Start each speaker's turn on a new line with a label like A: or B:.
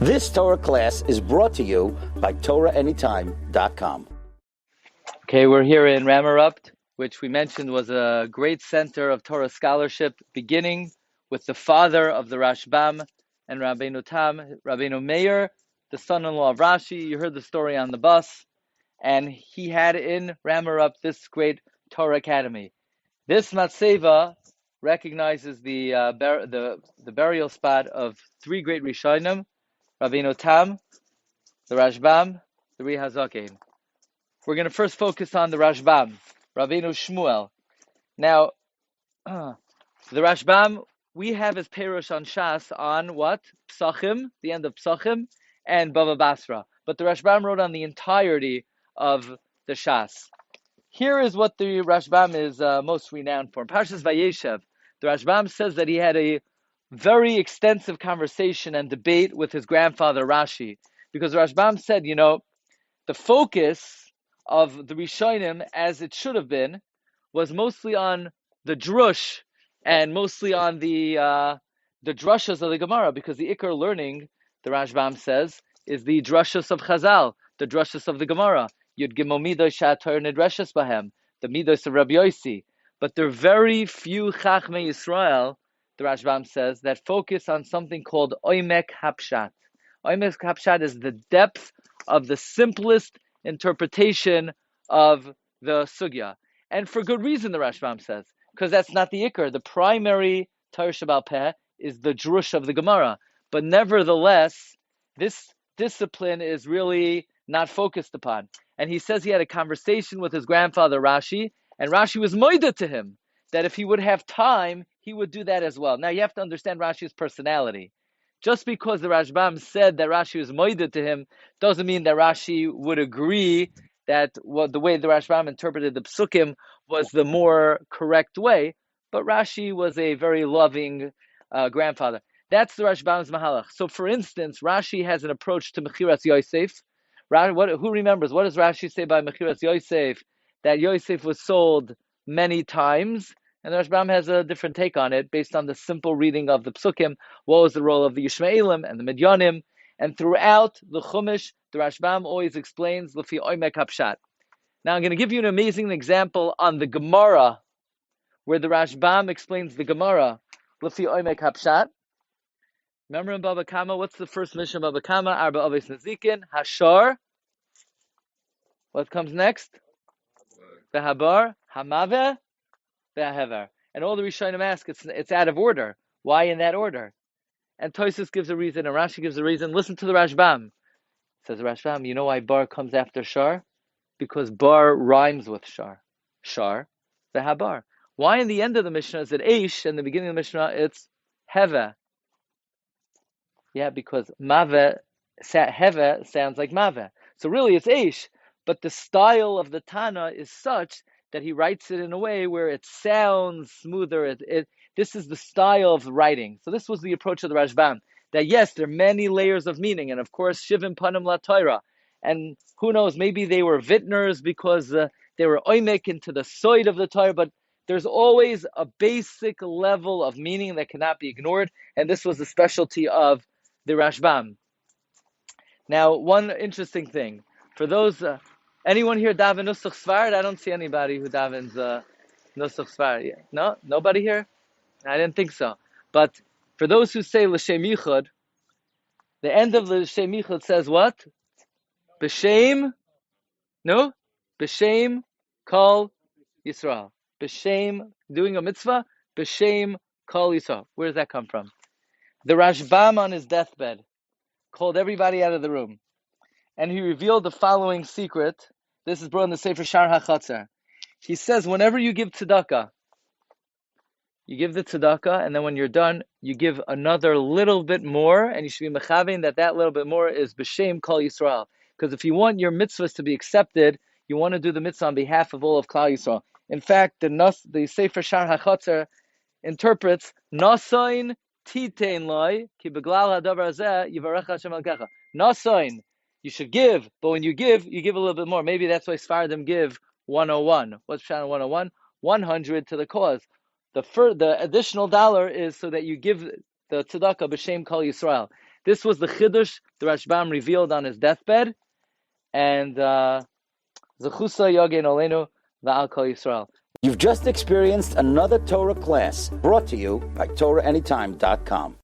A: This Torah class is brought to you by TorahAnytime.com.
B: Okay, we're here in Ramerrupt, which we mentioned was a great center of Torah scholarship, beginning with the father of the Rashbam and Rabbeinu Meir, the son-in-law of Rashi. You heard the story on the bus, and he had in Ramerrupt this great Torah academy. This matzeva recognizes the burial spot of three great Rishonim: Rabbeinu Tam, the Rashbam, the Rihazakein. We're going to first focus on the Rashbam, Rabbeinu Shmuel. Now, the Rashbam, we have his Perush on Shas on what? Psachim, the end of Psachim, and Bava Basra. But the Rashbam wrote on the entirety of the Shas. Here is what the Rashbam is most renowned for. In Parshas Vayeshev, the Rashbam says that he had a very extensive conversation and debate with his grandfather Rashi, because Rashbam said, the focus of the Rishonim, as it should have been, was mostly on the drush and mostly on the drushas of the Gemara, because the Ikar learning, the Rashbam says, is the drushas of Chazal, the drushas of the Gemara. Yud Gimel Midos Sha'ator Nidreshes Bahem, the Midos of Rabbi Yossi. But there are very few Chachmei Yisrael, the Rashbam says, that focus on something called Oimek Hapshat. Oimek Hapshat is the depth of the simplest interpretation of the sugya. And for good reason, the Rashbam says, because that's not the Ikar. The primary Torah Sheba'al Peh is the drush of the Gemara. But nevertheless, this discipline is really not focused upon. And he says he had a conversation with his grandfather Rashi, and Rashi was moida to him, that if he would have time, he would do that as well. Now you have to understand Rashi's personality. Just because the Rashbam said that Rashi was moida to him, doesn't mean that Rashi would agree that the way the Rashbam interpreted the Psukim was the more correct way, but Rashi was a very loving grandfather. That's the Rashbam's Mahalach. So for instance, Rashi has an approach to Mechiras Yosef. Who remembers? What does Rashi say by Mechiras Yosef? That Yosef was sold many times, and the Rashbam has a different take on it based on the simple reading of the Psukim. What was the role of the Yishmaelim and the Midyanim? And throughout the Chumash, the Rashbam always explains Lefi Oimek Hapshat. Now I'm going to give you an amazing example on the Gemara, where the Rashbam explains the Gemara Lefi Oimek Hapshat. Remember in Baba Kama, what's the first mission of Baba Kama? Arba Oves Nazikin, Hashar. What comes next? Behabar, Hamave, Behaver. And all the Rishonim ask, it's out of order. Why in that order? And Tosfos gives a reason, and Rashi gives a reason. Listen to the Rashbam. Says the Rashbam, you know why Bar comes after Shar? Because Bar rhymes with Shar. Shar, Behabar. Why in the end of the Mishnah is it Eish, and the beginning of the Mishnah it's Heve? Yeah, because Mave, Heve sounds like Mave. So really it's Eish, but the style of the Tana is such that he writes it in a way where it sounds smoother. This is the style of writing. So this was the approach of the Rashbam, that yes, there are many layers of meaning, and of course, Shivim Panim La Torah. And who knows, maybe they were vintners because they were oimek into the soid of the Torah, but there's always a basic level of meaning that cannot be ignored, and this was the specialty of the Rashbam. Now, one interesting thing, for those, anyone here daven Nusach Sfard? I don't see anybody who davens Nusach Sfard. No? Nobody here? I didn't think so. But for those who say L'Shem Yichud, the end of L'Shem Yichud says what? B'Shem, no? B'Shem Kol Yisrael. B'Shem, doing a mitzvah, B'Shem Kol Yisrael. Where does that come from? The Rashbam on his deathbed called everybody out of the room, and he revealed the following secret. This is brought in the Sefer Shar HaChatzer. He says, whenever you give tzedakah, you give the tzedakah, and then when you're done, you give another little bit more, and you should be mechavein that little bit more is b'shem kol Yisrael. Because if you want your mitzvahs to be accepted, you want to do the mitzvah on behalf of all of Klal Yisrael. In fact, the Sefer Shar HaChatzer interprets nasayin titein loy ki beglal hadavar hazeh yivarech Hashem alkecha. Nasayin, you should give, but when you give a little bit more. Maybe that's why Sfardim give 101. What's Pshat 101? 100 to the cause. The additional dollar is so that you give the tzedakah b'shem kol Yisrael. This was the Chiddush the Rashbam revealed on his deathbed, and Zechusa Yogein Olenu Va'al Kol Yisrael.
A: You've just experienced another Torah class brought to you by TorahAnytime.com.